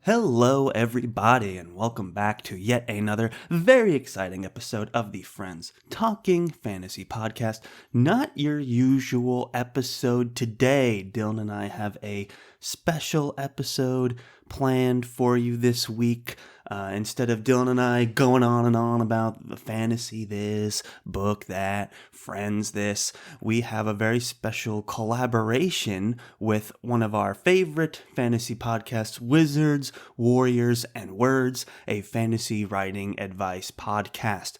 Hello, everybody, and welcome back to yet another very exciting episode of the Friends Talking Fantasy Podcast. Not your usual episode today. Dylan and I have a special episode planned for you this week. Instead of Dylan and I going on and on about the fantasy this, book that, friends this, we have a very special collaboration with one of our favorite fantasy podcasts, Wizards, Warriors, and Words, a fantasy writing advice podcast.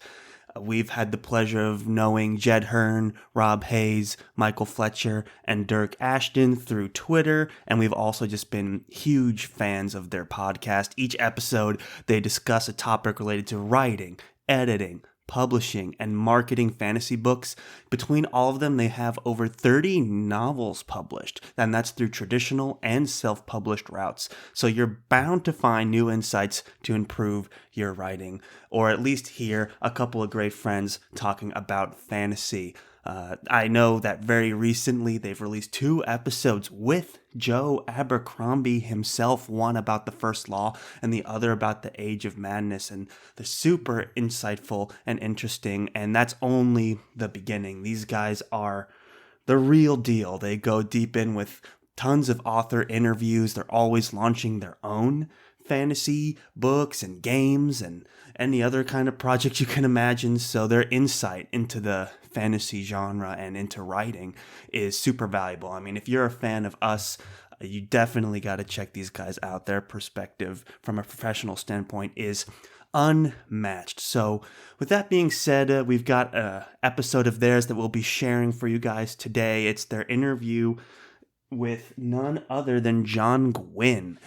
We've had the pleasure of knowing Jed Hearn, Rob Hayes, Michael Fletcher, and Dirk Ashton through Twitter, and we've also just been huge fans of their podcast. Each episode, they discuss a topic related to writing, editing, publishing, and marketing fantasy books. Between all of them, they have over 30 novels published, and that's through traditional and self-published routes. So you're bound to find new insights to improve your writing, or at least hear a couple of great friends talking about fantasy. I know that very recently they've released 2 episodes with Joe Abercrombie himself, one about the First Law and the other about the Age of Madness, and they're super insightful and interesting, and that's only the beginning. These guys are the real deal. They go deep in with tons of author interviews. They're always launching their own fantasy books and games and any other kind of project you can imagine. So their insight into the fantasy genre and into writing is super valuable. I mean, if you're a fan of us, you definitely got to check these guys out. Their perspective from a professional standpoint is unmatched. So with that being said, we've got an episode of theirs that we'll be sharing for you guys today. It's their interview with none other than John Gwynne.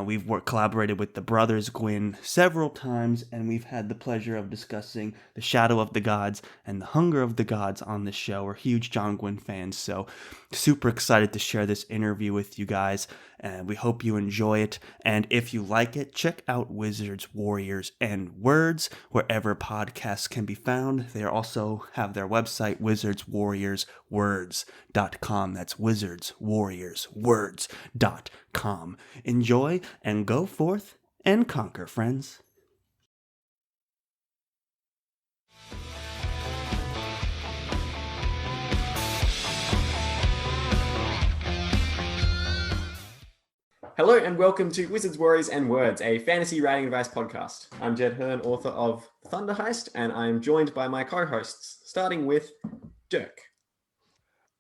We've collaborated with the brothers Gwynne several times, and we've had the pleasure of discussing The Shadow of the Gods and The Hunger of the Gods on the show. We're huge John Gwynne fans, so super excited to share this interview with you guys, and we hope you enjoy it. And if you like it, check out Wizards, Warriors, and Words wherever podcasts can be found. They also have their website, wizardswarriorswords.com. That's wizardswarriorswords.com. Enjoy and go forth and conquer, friends. Hello and welcome to Wizards, Warriors, and Words, a fantasy writing advice podcast. I'm Jed Hearn, author of Thunder Heist, and I'm joined by my co-hosts, starting with Dirk.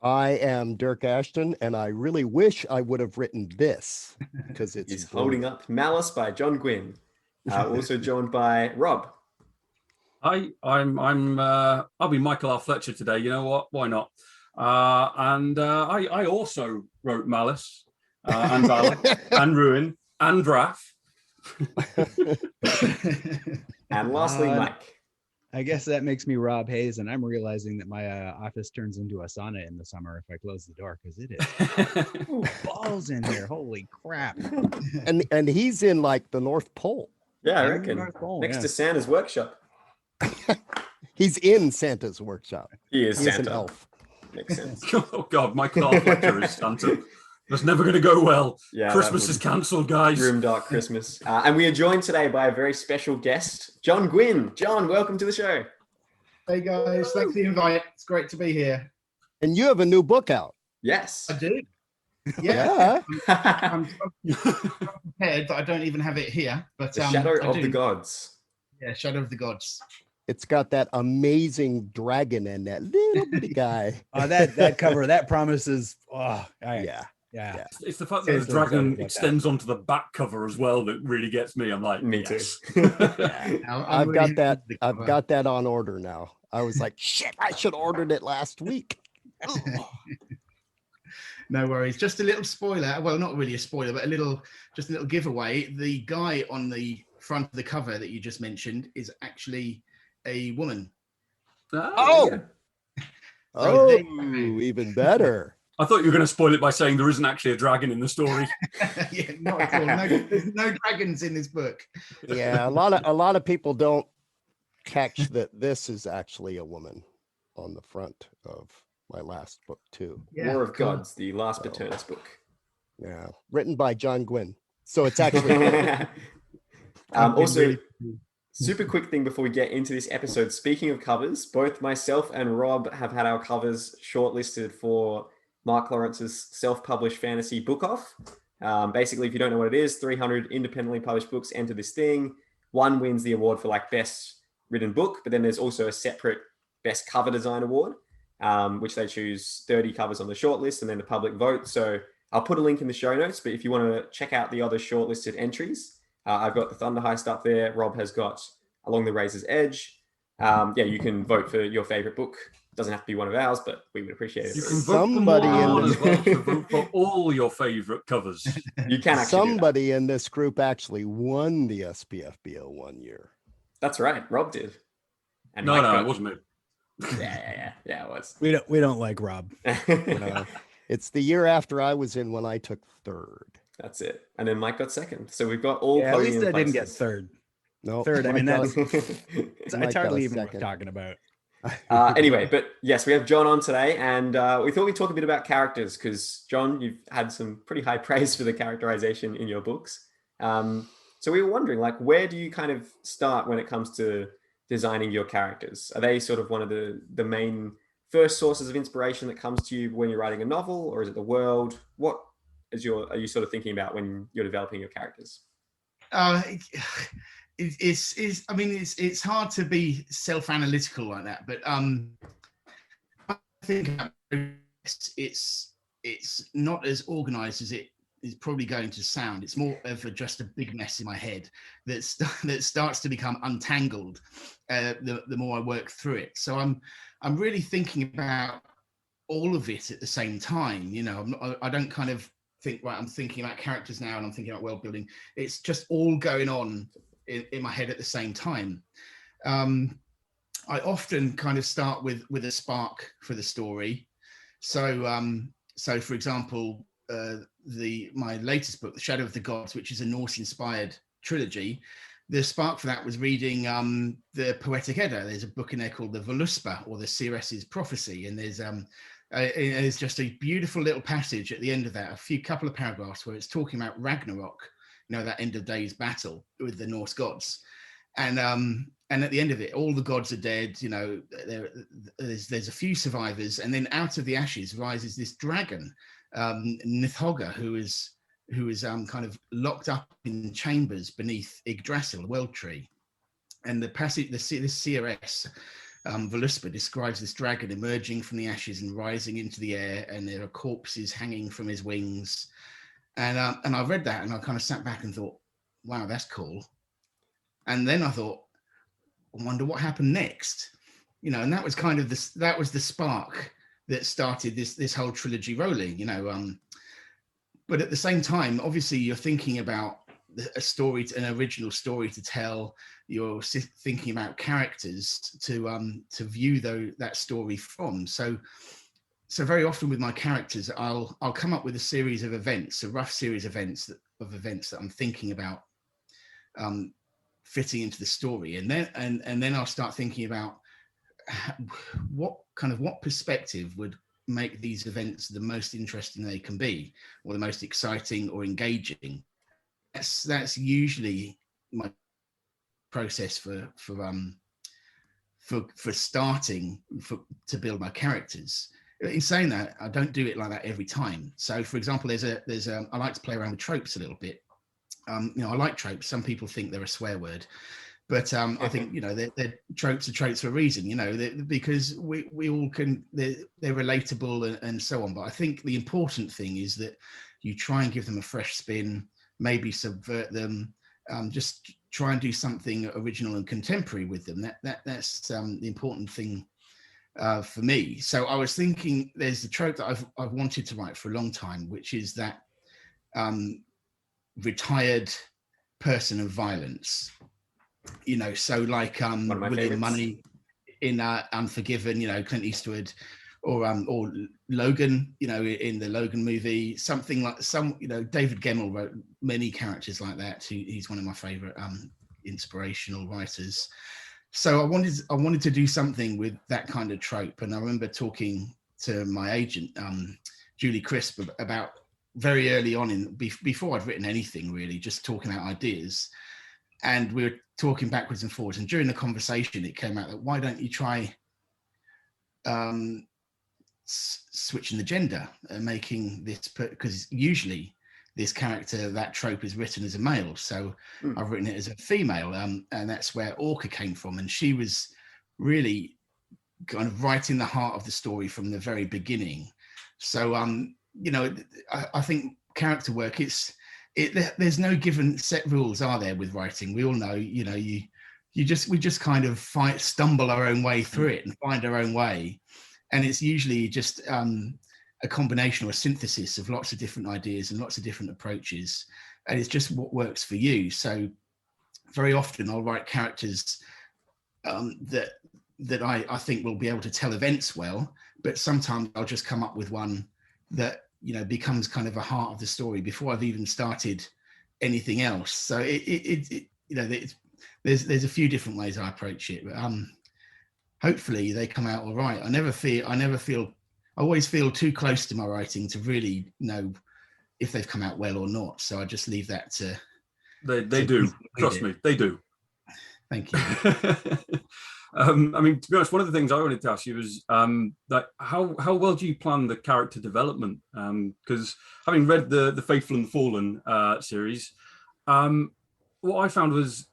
I am Dirk Ashton, and I really wish I would have written this because it's He's holding up Malice by John Gwynne. Also joined by Rob. Hi, I'll be Michael R. Fletcher today. You know what? Why not? I also wrote Malice. And Valor, and Ruin, and Wrath. And lastly, Mike. I guess that makes me Rob Hayes, and I'm realizing that my office turns into a sauna in the summer if I close the door, because it is balls in here. Holy crap. And he's in like the North Pole. Yeah, I reckon. Next to Santa's workshop. He's in Santa's workshop. He is Santa. An elf. Makes sense. Oh, God, Michael R. Fletcher is Santa. That's never going to go well. Yeah, Christmas is cancelled, guys. Grim dark Christmas. And we are joined today by a very special guest, John Gwynne. John, welcome to the show. Hey, guys. Thanks for the invite. It's great to be here. And you have a new book out. Yes. I do. Yeah. I'm prepared, but I don't even have it here. But The Shadow of the Gods. Yeah, Shadow of the Gods. It's got that amazing dragon and that little bitty guy. That cover, that promises. Yeah. It's the fact that the dragon extends onto the back cover as well that really gets me. I'm like, me too. I've got that on order now. I was like, shit, I should have ordered it last week. No worries. Just a little spoiler. Well, not really a spoiler, but just a little giveaway. The guy on the front of the cover that you just mentioned is actually a woman. Oh, even better. I thought you were going to spoil it by saying there isn't actually a dragon in the story. Yeah, not at all. There's no dragons in this book. Yeah, a lot of people don't catch that this is actually a woman on the front of my last book too. Yeah, War of Gods, the last Paternus book. Yeah, written by John Gwynne. So it's actually Also, super quick thing before we get into this episode. Speaking of covers, both myself and Rob have had our covers shortlisted for Mark Lawrence's self-published fantasy book off. Basically, if you don't know what it is, 300 independently published books enter this thing. One wins the award for like best written book, but then there's also a separate best cover design award, which they choose 30 covers on the shortlist and then the public vote. So I'll put a link in the show notes, but if you want to check out the other shortlisted entries, I've got the Thunder Heist up there. Rob has got Along the Razor's Edge. You can vote for your favorite book. Doesn't have to be one of ours, but we would appreciate it. You can vote Somebody as well to vote for all your favorite covers. You can actually somebody in this group actually won the SPFBO one year. That's right. Rob did. And No, it wasn't me. Yeah, it was. We don't like Rob. It's the year after I was in when I took third. That's it. And then Mike got second. So we've got all. At least I podium didn't get places. third. No, Third. I mean, Mike that's Mike it's got hardly a even what second. we're talking about. Anyway, but yes, we have John on today, and we thought we'd talk a bit about characters because John, you've had some pretty high praise for the characterization in your books. So we were wondering, like, where do you kind of start when it comes to designing your characters? Are they sort of one of the main first sources of inspiration that comes to you when you're writing a novel, or is it the world? What are you sort of thinking about when you're developing your characters? It's hard to be self-analytical like that, but I think it's not as organized as it is probably going to sound. It's more of just a big mess in my head that starts to become untangled the more I work through it. So I'm really thinking about all of it at the same time. I don't kind of think, right, I'm thinking about characters now and I'm thinking about world building. It's just all going on in my head at the same time. I often kind of start with a spark for the story. So for example, my latest book, The Shadow of the Gods, which is a Norse-inspired trilogy, the spark for that was reading the Poetic Edda. There's a book in there called the Voluspa, or the Seeress's Prophecy, and there's just a beautiful little passage at the end of that, couple of paragraphs where it's talking about Ragnarok, that end of days battle with the Norse gods, and at the end of it, all the gods are dead. There's a few survivors, and then out of the ashes rises this dragon, Nithogga, who is kind of locked up in chambers beneath Yggdrasil, the world tree. And the passage, this CRS, Voluspa, describes this dragon emerging from the ashes and rising into the air, and there are corpses hanging from his wings. And I read that and I kind of sat back and thought, wow, that's cool. And then I thought, I wonder what happened next, and that was kind of that was the spark that started this whole trilogy rolling, but at the same time, obviously you're thinking about an original story to tell. You're thinking about characters to view that story from. So very often with my characters, I'll come up with a series of events, a rough series of events that I'm thinking about fitting into the story, and then I'll start thinking about what perspective would make these events the most interesting they can be, or the most exciting or engaging. That's usually my process for starting to build my characters. In saying that, I don't do it like that every time. So, for example, I like to play around with tropes a little bit. I like tropes. Some people think they're a swear word, but I think they're tropes are tropes for a reason. Because we all can. They're relatable and so on. But I think the important thing is that you try and give them a fresh spin, maybe subvert them, just try and do something original and contemporary with them. That's the important thing. For me. So I was thinking there's the trope that I've wanted to write for a long time, which is that retired person of violence, so like William Money in Unforgiven, Clint Eastwood, or Logan, in the Logan movie, something like David Gemmell wrote many characters like that. He's one of my favorite inspirational writers. So I wanted to do something with that kind of trope. And I remember talking to my agent, Julie Crisp, about very early on before I'd written anything really, just talking out ideas, and we were talking backwards and forwards. And during the conversation, it came out that why don't you try switching the gender and making this, because usually this character, that trope is written as a male. So I've written it as a female, and that's where Orca came from. And she was really kind of right in the heart of the story from the very beginning. So, you know, I think character work, there's no given set rules, are there, with writing? We all know, you know, we just kind of stumble our own way through it and find our own way. And it's usually just a combination or a synthesis of lots of different ideas and lots of different approaches. And it's just what works for you. So very often I'll write characters that I think will be able to tell events well, but sometimes I'll just come up with one that, you know, becomes kind of a heart of the story before I've even started anything else. So you know, there's a few different ways I approach it, but hopefully they come out all right. I always feel too close to my writing to really know if they've come out well or not. So I just leave that to. They do. Trust me, they do. Thank you. I mean, to be honest, one of the things I wanted to ask you was that how well do you plan the character development? Because having read the Faithful and the Fallen series, what I found was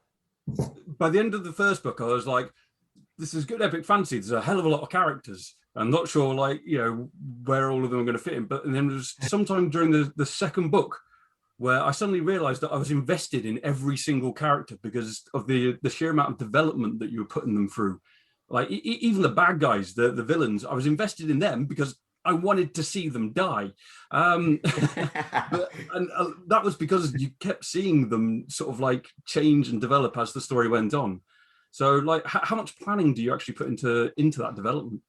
by the end of the first book, I was like, this is good epic fantasy. There's a hell of a lot of characters. I'm not sure, like, you know, where all of them are going to fit in. But then there was sometime during the second book where I suddenly realized that I was invested in every single character because of the sheer amount of development that you were putting them through. Like even the bad guys, the villains, I was invested in them because I wanted to see them die. And that was because you kept seeing them sort of like change and develop as the story went on. So like, how much planning do you actually put into that development?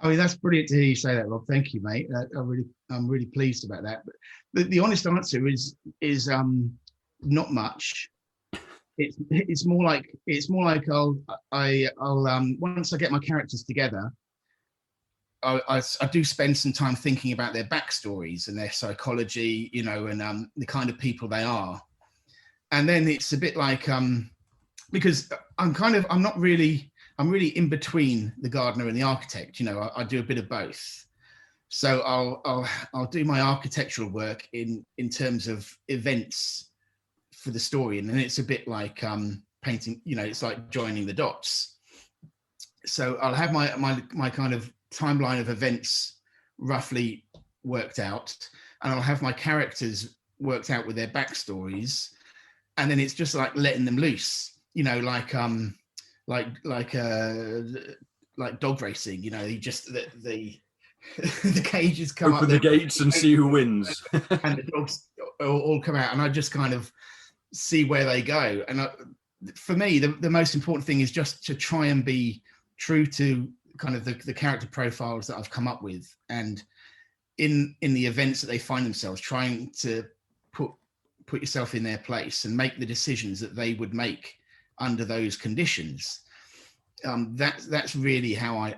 I mean, that's brilliant to hear you say that, Rob. Thank you, mate. I'm really pleased about that. But the honest answer is not much. It's more like I'll once I get my characters together, I do spend some time thinking about their backstories and their psychology, you know, and the kind of people they are. And then it's a bit like because I'm really in between the gardener and the architect. You know, I do a bit of both. So I'll do my architectural work in terms of events for the story, and then it's a bit like painting. You know, it's like joining the dots. So I'll have my kind of timeline of events roughly worked out, and I'll have my characters worked out with their backstories, and then it's just like letting them loose. You know, like dog racing, you know, you just the cages come open up the gates and see who wins. And the dogs all come out, and I just kind of see where they go. And for me, the most important thing is just to try and be true to kind of the character profiles that I've come up with, and in the events that they find themselves, trying to put yourself in their place and make the decisions that they would make under those conditions. That's really how I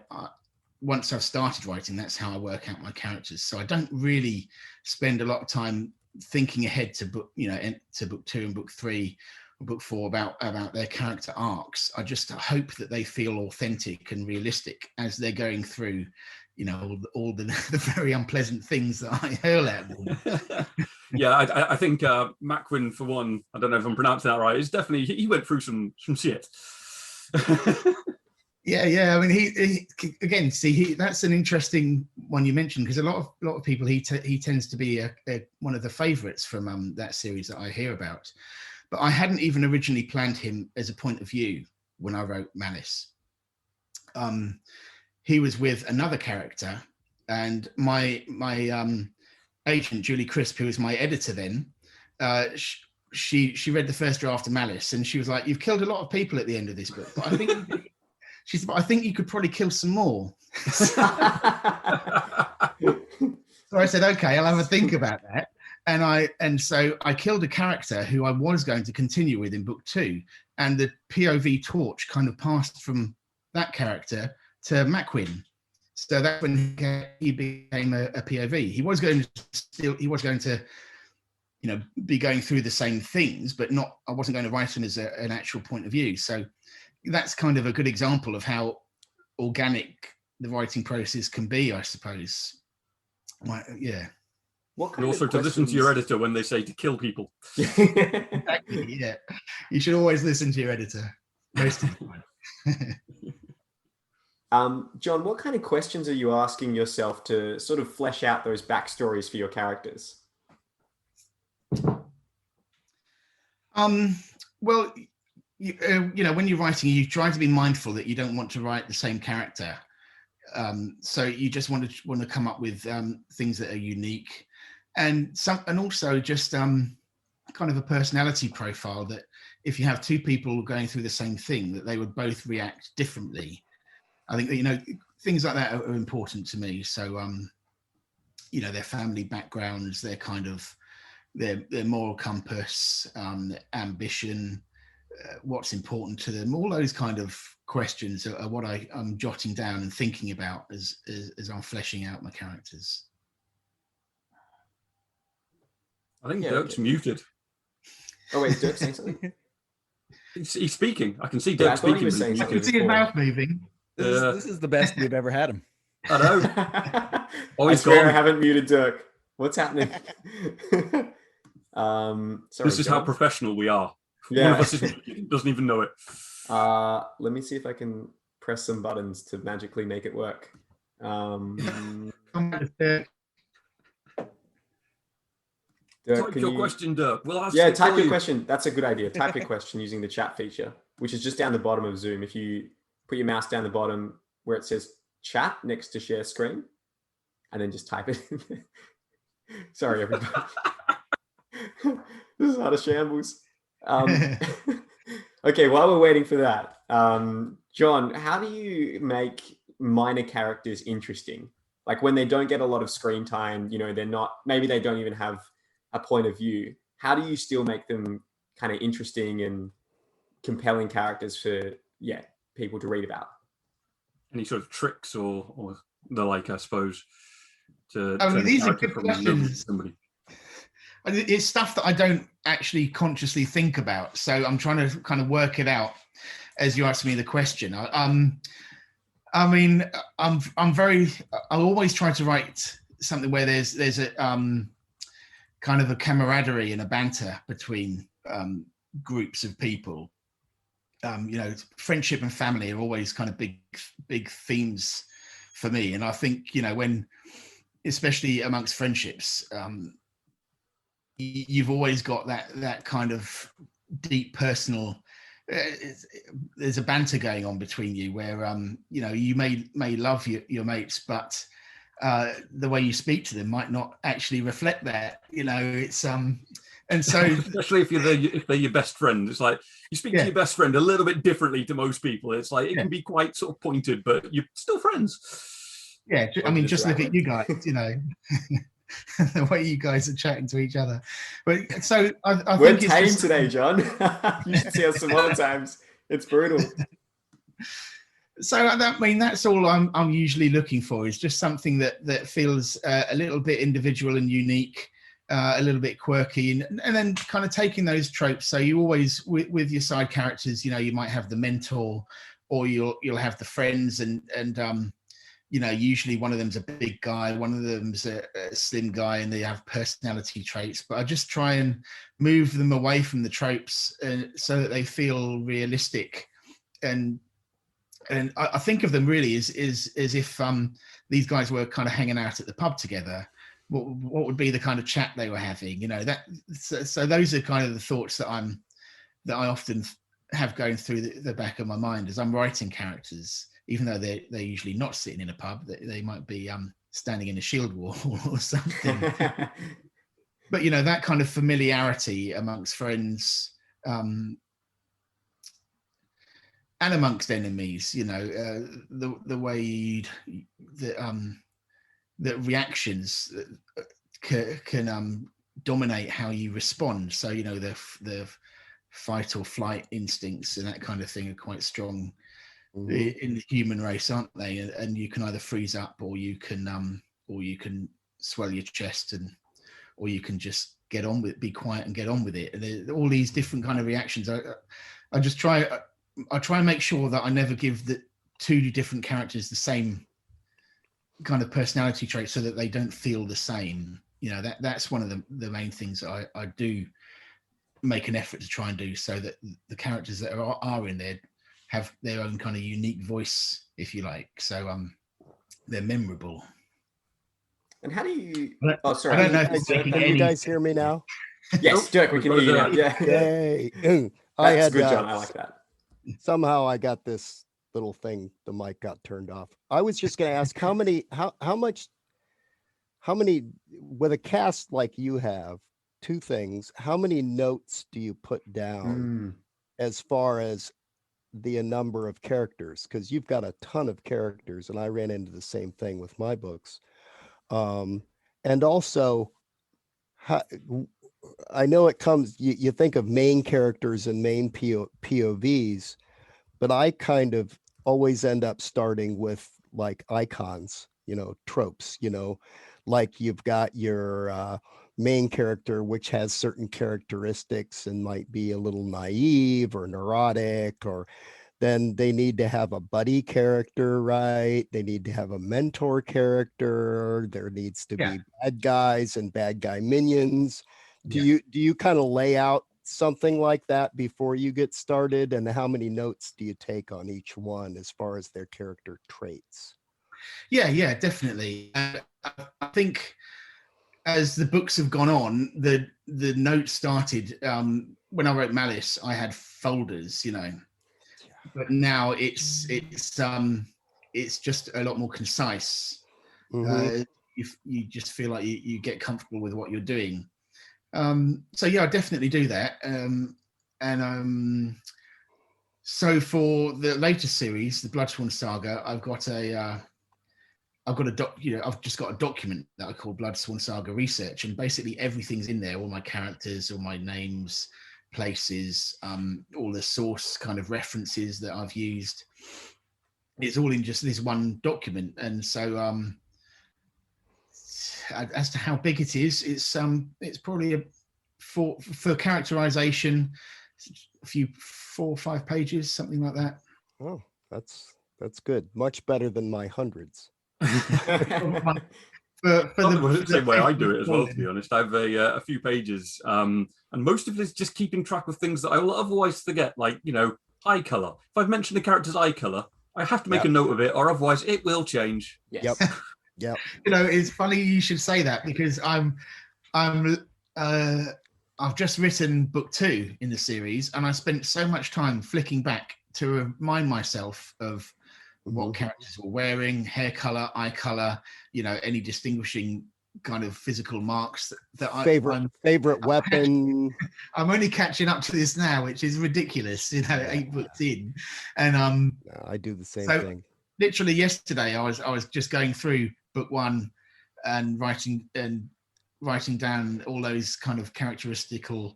once I've started writing, that's how I work out my characters. So I don't really spend a lot of time thinking ahead to book 2 and book 3 or book 4 about their character arcs. I just hope that they feel authentic and realistic as they're going through, you know, all the very unpleasant things that I hurl at them. Yeah, I think Matt Gwynne, for one, I don't know if I'm pronouncing that right, is definitely, he went through some shit. Yeah. I mean, he again, see, that's an interesting one you mentioned, because a lot of people, he tends to be one of the favorites from that series that I hear about. But I hadn't even originally planned him as a point of view when I wrote Malice. He was with another character, and my agent, Julie Crisp, who was my editor then, she read the first draft of Malice, and she was like, "You've killed a lot of people at the end of this book, but I think you could probably kill some more." So I said, "Okay, I'll have a think about that." And so I killed a character who I was going to continue with in book 2, and the POV torch kind of passed from that character to Matt Gwynne. So that's when he became a POV. He was going to be going through the same things, but I wasn't going to write him as an actual point of view. So that's kind of a good example of how organic the writing process can be, I suppose. Yeah. What And also to listen to your editor when they say to kill people. Exactly, yeah. You should always listen to your editor, most of the time. John, what kind of questions are you asking yourself to sort of flesh out those backstories for your characters? Well, when you're writing, you try to be mindful that you don't want to write the same character. So you just want to come up with things that are unique, and also just kind of a personality profile that if you have two people going through the same thing, that they would both react differently. I think that, things like that are important to me. So, their family backgrounds, their kind of their moral compass, ambition, what's important to them, all those kind of questions are what I'm jotting down and thinking about as I'm fleshing out my characters. I think Dirk's muted. Oh wait, is Dirk saying something? He's speaking. I can see Dirk speaking. He was saying I something can see his mouth moving. This is the best we've ever had him. I know. Oh, I he's swear gone. I haven't muted Dirk. What's happening? Sorry, this is John? how professional we are. Yeah. One of us doesn't even know it. Let me see if I can press some buttons to magically make it work. Dirk, Type your question, Dirk. We'll ask Yeah, it type for your you. question. That's a good idea. Type your question using the chat feature, which is just down the bottom of Zoom. If you put your mouse down the bottom where it says chat next to share screen, and then just type it in there. Sorry, everybody. This is not a shambles. Okay, while we're waiting for that, John, how do you make minor characters interesting? Like when they don't get a lot of screen time, they're not, maybe they don't even have a point of view. How do you still make them kind of interesting and compelling characters for people to read about? Any sort of tricks or the like, I suppose, to these are good questions. Somebody. It's stuff that I don't actually consciously think about, so I'm trying to kind of work it out as you ask me the question. I always try to write something where there's a kind of a camaraderie and a banter between groups of people. Friendship and family are always kind of big themes for me, and I think when, especially amongst friendships, you've always got that kind of deep personal. There's a banter going on between you where you may love your mates, but the way you speak to them might not actually reflect that. It's and so especially if they're your best friend, it's like you speak to your best friend a little bit differently to most people. It's like it can be quite sort of pointed, but you're still friends. Yeah, I mean, just look at you guys. The way you guys are chatting to each other. But so I we're think tame today, John. You should see us some other times. It's brutal. So that's all I'm usually looking for, is just something that feels a little bit individual and unique, a little bit quirky, and then kind of taking those tropes. So you always with your side characters, you might have the mentor, or you'll have the friends, and usually one of them's a big guy, one of them's a slim guy, and they have personality traits. But I just try and move them away from the tropes, so that they feel realistic. And I think of them really as if these guys were kind of hanging out at the pub together. What would be the kind of chat they were having? So those are kind of the thoughts that I often have going through the back of my mind as I'm writing characters. Even though they're usually not sitting in a pub, they might be standing in a shield wall or something. But that kind of familiarity amongst friends, and amongst enemies. The way the reactions can dominate how you respond. So the fight or flight instincts and that kind of thing are quite strong in the human race, aren't they? And you can either freeze up, or you can swell your chest, or you can just get on with it, be quiet and get on with it. And all these different kind of reactions. I try and make sure that I never give the two different characters the same kind of personality traits, so that they don't feel the same. That's one of the main things that I do make an effort to try and do, so that the characters that are in there have their own kind of unique voice, if you like. So they're memorable. And how do you? I Sorry. don't know if it's Can you guys hear me now? Yes, Dirk, we can hear you now. Yeah. Yay. That's good, John. I like that. Somehow I got this little thing, the mic got turned off. I was just going to ask how many, with a cast like you have, two things, how many notes do you put down as far as the number of characters? Because you've got a ton of characters, and I ran into the same thing with my books. And also, I know it comes, you think of main characters and main POVs, but I kind of always end up starting with like icons, tropes, like you've got your main character, which has certain characteristics and might be a little naive or neurotic, or then they need to have a buddy character, right? They need to have a mentor character. There needs to be bad guys and bad guy minions. Do you kind of lay out something like that before you get started? And how many notes do you take on each one as far as their character traits? Yeah, definitely. I think as the books have gone on, the notes started. When I wrote Malice, I had folders, but now it's just a lot more concise. You just feel like you get comfortable with what you're doing. So I definitely do that. So for the later series, the Bloodsworn Saga, I've just got a document that I call Bloodsworn Saga Research, and basically everything's in there, all my characters, all my names, places, all the source kind of references that I've used. It's all in just this one document. And so as to how big it is, it's probably for characterization, a few 4 or 5 pages, something like that. Oh, that's good. Much better than my hundreds. For the same way I do it as well, to be honest. I have a few pages, and most of it is just keeping track of things that I will otherwise forget, like eye color. If I've mentioned the character's eye color, I have to make a note of it, or otherwise it will change. Yes. Yep. It's funny you should say that, because I've just written book 2 in the series, and I spent so much time flicking back to remind myself of what characters were wearing, hair color, eye color, any distinguishing kind of physical marks that favorite weapon. I'm only catching up to this now, which is ridiculous, 8 books in. And I do the same thing. Literally yesterday, I was just going through book 1 and writing down all those kind of characteristical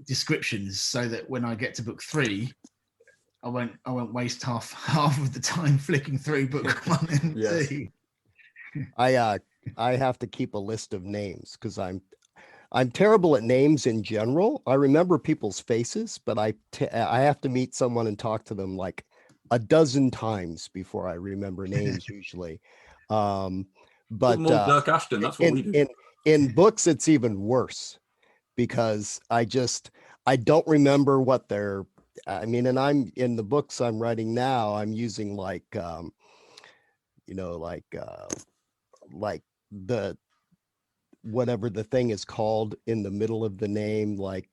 descriptions, so that when I get to book 3, I won't waste half of the time flicking through book 1 and 2. I have to keep a list of names, because I'm terrible at names in general. I remember people's faces, but I have to meet someone and talk to them like a dozen times before I remember names usually. But more Dirk Ashton, that's what we do. In books, it's even worse, because I don't remember what they're. And I'm in the books I'm writing now, I'm using like the whatever the thing is called in the middle of the name, like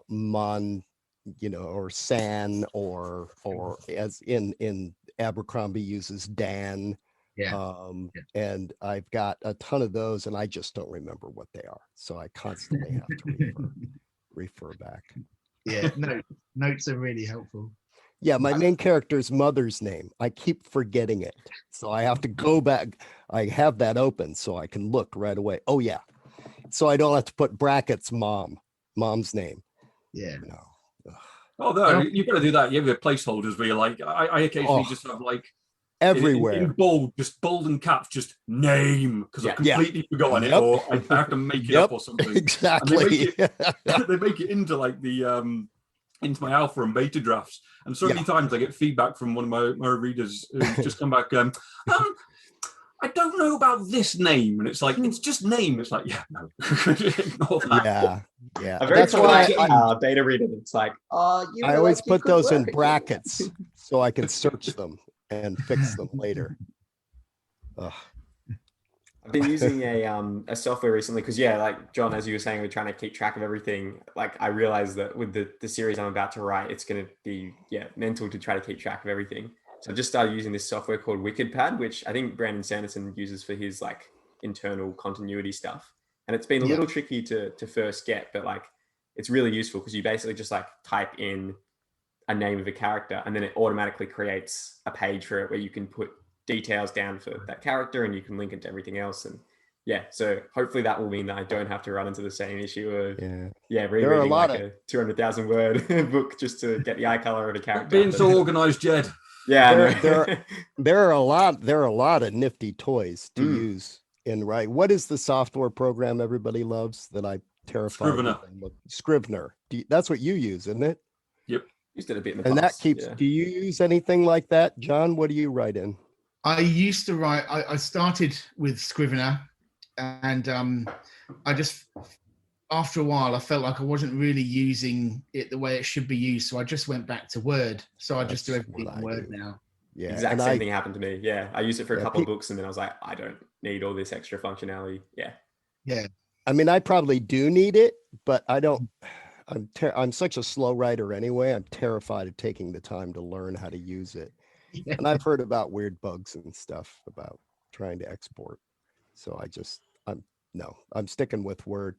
Mon, or San, or as in Abercrombie uses Dan. And I've got a ton of those, and I just don't remember what they are. So I constantly have to refer back. Yeah, notes are really helpful. Yeah, my main character's mother's name, I keep forgetting it. So I have to go back. I have that open so I can look right away. Oh, yeah. So I don't have to put brackets mom's name. Yeah. Oh no, you've got to do that. You have your placeholders where you're like, I occasionally just have like everywhere. in bold, just bold and caps, just name because I've completely forgotten it, Yep. or I have to make it up or something. Exactly. And they make it into like the into my alpha and beta drafts. And so many times I get feedback from one of my readers who's just come back, I don't know about this name. And it's like, it's just name. It's like, no. Ignore that. Yeah. A very That's why beta reader. It's like, I always put those in brackets so I can search them and fix them later. Ugh. I've been using a software recently because like John, as you were saying, we're trying to keep track of everything. Like I realized that with the series I'm about to write, it's going to be mental to try to keep track of everything. So I just started using this software called WickedPad, which I think Brandon Sanderson uses for his like internal continuity stuff. And it's been a little tricky to first get, but like it's really useful because you basically just like type in a name of a character and then it automatically creates a page for it where you can put details down for that character and you can link it to everything else. And so hopefully that will mean that I don't have to run into the same issue of rereading like a 200,000 word book just to get the eye color of a character. Being so organized, Jed. There are a lot of nifty toys to use in writing. What is the software program everybody loves that I terrified? Scrivener. That's what you use, isn't it? Yep. Used it a bit in the and past. That keeps. Do you use anything like that, John? What do you write in? I used to write. I started with Scrivener, and I just after a while I felt like I wasn't really using it the way it should be used, so I just went back to Word. So I just do everything in Word now. Yeah, exact same thing happened to me. Yeah, I used it for a couple of books, and then I was like, I don't need all this extra functionality. Yeah. I mean, I probably do need it, but I don't. I'm such a slow writer anyway. I'm terrified of taking the time to learn how to use it. Yeah. And I've heard about weird bugs and stuff about trying to export. So I'm sticking with Word.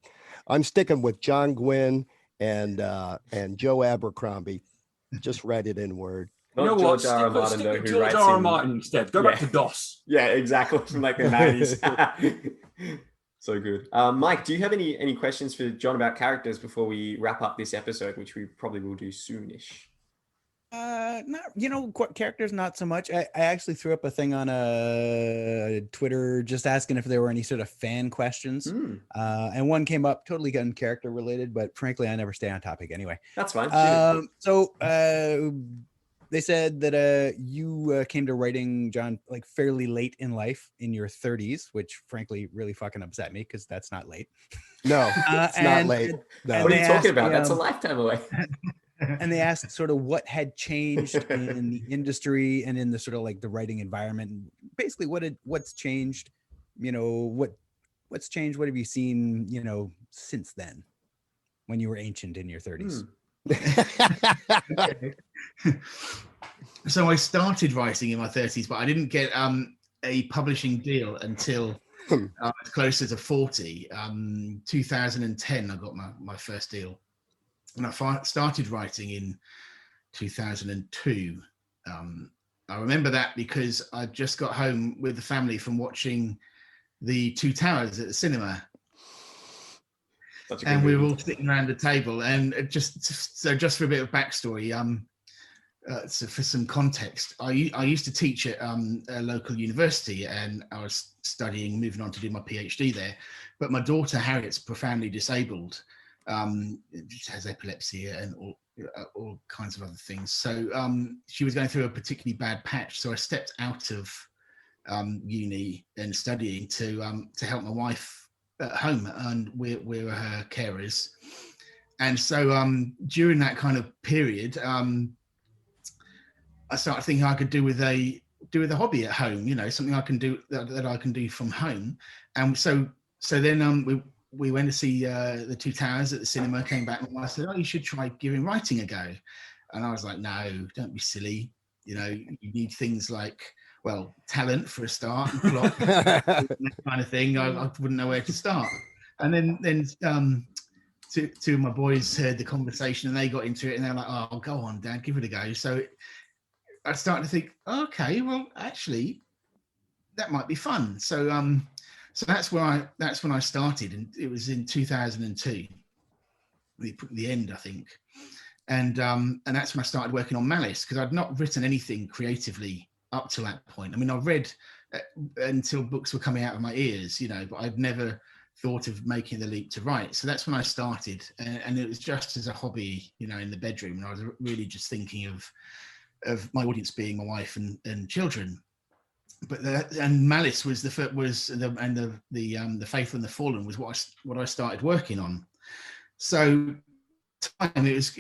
I'm sticking with John Gwynne and Joe Abercrombie. Just write it in Word. Not George R. R. Martin though, who writes R. Martin instead. Go back to DOS. Yeah, exactly. From like the 90s. So good. Mike, do you have any questions for John about characters before we wrap up this episode, which we probably will do soonish? Characters not so much. I actually threw up a thing on Twitter just asking if there were any sort of fan questions, and one came up totally character related, but frankly I never stay on topic anyway. That's fine. They said that you came to writing, John, like fairly late in life, in your 30s, which frankly really fucking upset me because that's not late. No, it's not late. No. What are you talking about? That's a lifetime away. And they asked sort of what had changed in the industry and in the sort of like the writing environment. Basically, what's changed? What's changed? What have you seen? Since then, when you were ancient in your 30s. So I started writing in my 30s, but I didn't get a publishing deal until closer to 40. 2010, I got my first deal. And I started writing in 2002. I remember that because I just got home with the family from watching The Two Towers at the cinema. And we were all sitting around the table. And just for a bit of backstory, so for some context, I used to teach at a local university, and I was moving on to do my PhD there. But my daughter Harriet's profoundly disabled. She has epilepsy and all kinds of other things. So she was going through a particularly bad patch. So I stepped out of uni and studying to help my wife at home, and we're her carers. And so during that kind of period, I started thinking I could do with a hobby at home, something I can do that I can do from home. And so then we went to see The Two Towers at the cinema, came back, and I said, you should try giving writing a go. And I was like, no, don't be silly. You need things like, talent for a start, and plot, that kind of thing. I wouldn't know where to start. And then two of my boys heard the conversation and they got into it, and they're like, oh, go on, Dad, give it a go. So I started to think, okay, well, actually, that might be fun. So that's when I started, and it was in 2002, the end, I think. and that's when I started working on Malice, because I'd not written anything creatively up to that point. I mean, I read until books were coming out of my ears, but I'd never thought of making the leap to write. So that's when I started, and it was just as a hobby, in the bedroom, and I was really just thinking of my audience being my wife and children. But and Malice was the Faithful and the Fallen was what I started working on. So it was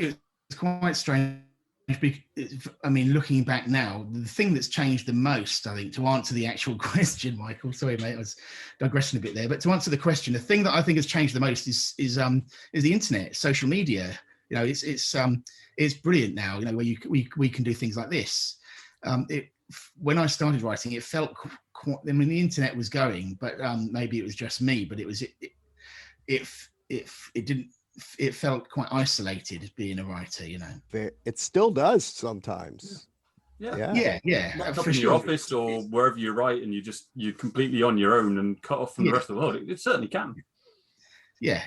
quite strange. I mean, looking back now, the thing that's changed the most, I think, to answer the actual question, Michael, sorry mate, I was digressing a bit there, but to answer the question, the thing that I think has changed the most is the internet, social media. It's brilliant now, where we can do things like this. When I started writing, it felt quite, I mean, the internet was going, but maybe it was just me, but it felt quite isolated being a writer, It still does sometimes. Yeah. Locked up in your office or wherever you write, and you're completely on your own and cut off from the rest of the world. It certainly can. Yeah.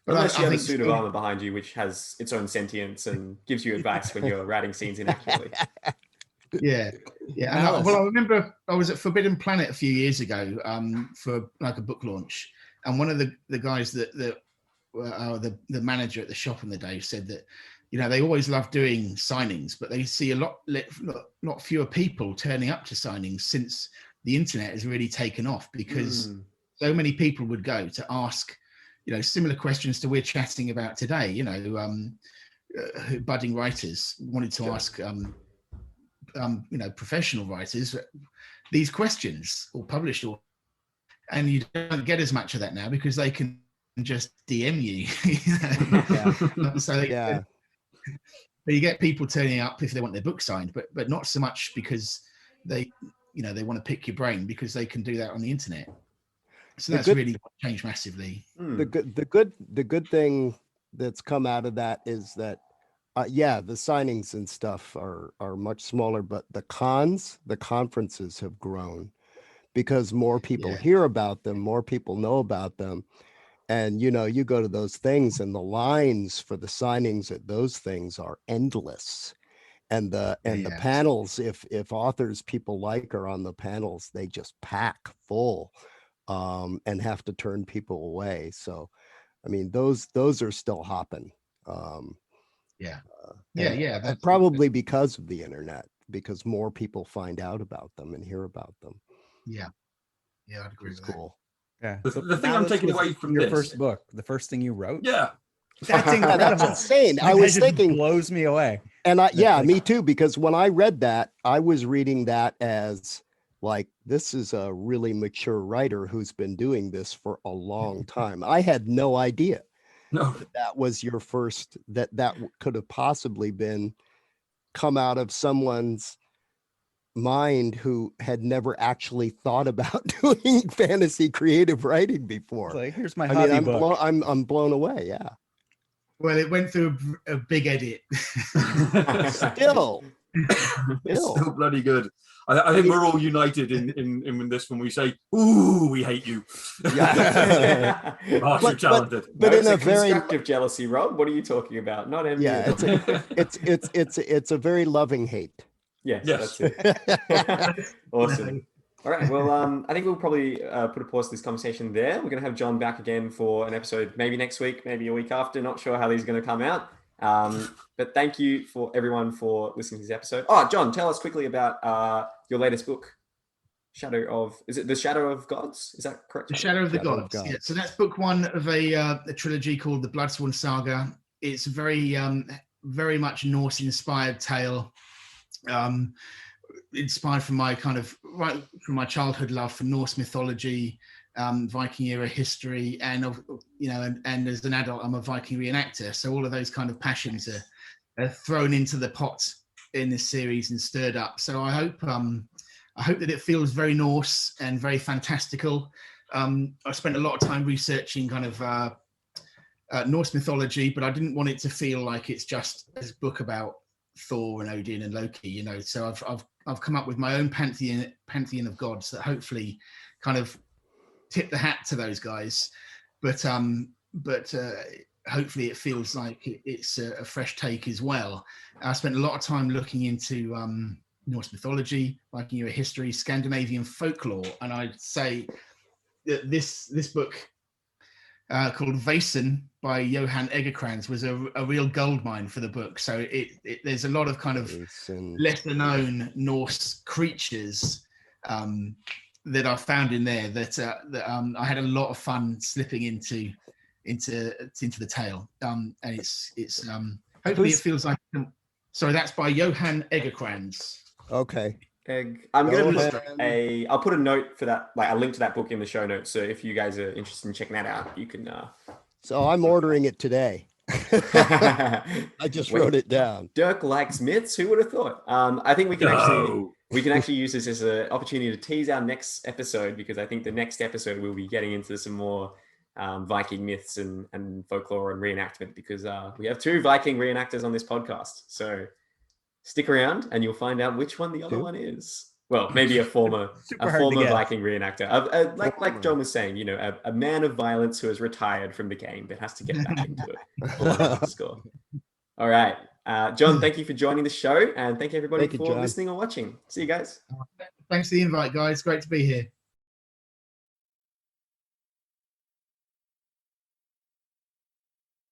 But unless you have a suit of armor behind you, which has its own sentience and gives you advice when you're writing scenes inaccurately. Yeah. I remember I was at Forbidden Planet a few years ago for like a book launch, and one of the guys the manager at the shop on the day said that they always love doing signings, but they see a lot fewer people turning up to signings since the internet has really taken off, because so many people would go to ask similar questions to we're chatting about today. Budding writers wanted to ask professional writers these questions, or published, and you don't get as much of that now because they can just DM you. But you get people turning up if they want their book signed, but not so much because they want to pick your brain, because they can do that on the internet. So that's really changed massively. The good thing that's come out of that is that the signings and stuff are much smaller, but the conferences have grown because more people hear about them, more people know about them. And, you go to those things and the lines for the signings at those things are endless. And the panels, if authors people like are on the panels, they just pack full and have to turn people away. So, I mean, those are still hopping. That's probably because of the internet, because more people find out about them and hear about them. Yeah, I'd agree with cool. Yeah. The thing I'm taking away from your this first book, the first thing you wrote. Yeah. That's incredible. That's insane. I was thinking, blows me away. And me too, because when I read that, I was reading that as like, this is a really mature writer who's been doing this for a long time. I had no idea that was your first, that could have possibly been come out of someone's mind who had never actually thought about doing fantasy creative writing before. It's like, here's my hobby book. I'm blown away. Yeah. Well, it went through a big edit. Still bloody good. I think we're all united in this when we say, "Ooh, we hate you." Yeah. You're talented. But in a very constructive jealousy, Rob. What are you talking about? Not envy. Yeah, it's a very loving hate. Yes. That's it. Awesome. All right. Well, I think we'll probably put a pause to this conversation there. We're going to have John back again for an episode, maybe next week, maybe a week after. Not sure how these are going to come out. But thank you for everyone for listening to this episode. Oh, John, tell us quickly about your latest book, is it The Shadow of Gods? Is that correct? The Shadow of the Gods. Yeah. So that's book one of a trilogy called the Bloodsworn Saga. It's a very much Norse-inspired tale. Inspired from my from my childhood love for Norse mythology, Viking era history, and and as an adult I'm a Viking reenactor, so all of those kind of passions are thrown into the pot in this series and stirred up. So I hope that it feels very Norse and very fantastical. I spent a lot of time researching Norse mythology, but I didn't want it to feel like it's just a book about Thor and Odin and Loki, so I've come up with my own pantheon of gods that hopefully kind of tip the hat to those guys, but hopefully it feels like it's a fresh take as well. I spent a lot of time looking into Norse mythology, Viking era history, Scandinavian folklore, and I'd say that this book called Vaesen by Johan Egerkrans was a real goldmine for the book. So there's a lot of kind of lesser known Norse creatures that I found in there that I had a lot of fun slipping into the tale. And it's hopefully it feels like. Sorry, that's by Johan Egerkrans. Okay. I'm going to put I'll put a note for that, like a link to that book in the show notes. So if you guys are interested in checking that out, you can. So I'm ordering it today. I just wrote it down. Dirk likes myths. Who would have thought? I think we can actually use this as an opportunity to tease our next episode, because I think the next episode we'll be getting into some more Viking myths and folklore and reenactment, because we have 2 Viking reenactors on this podcast. So stick around and you'll find out which one the other one is. Well, maybe a former Viking reenactor. Like John was saying, a man of violence who has retired from the game but has to get back into it. Score. All right. John, thank you for joining the show, and thank you everybody for listening or watching. See you guys. Thanks for the invite, guys. Great to be here.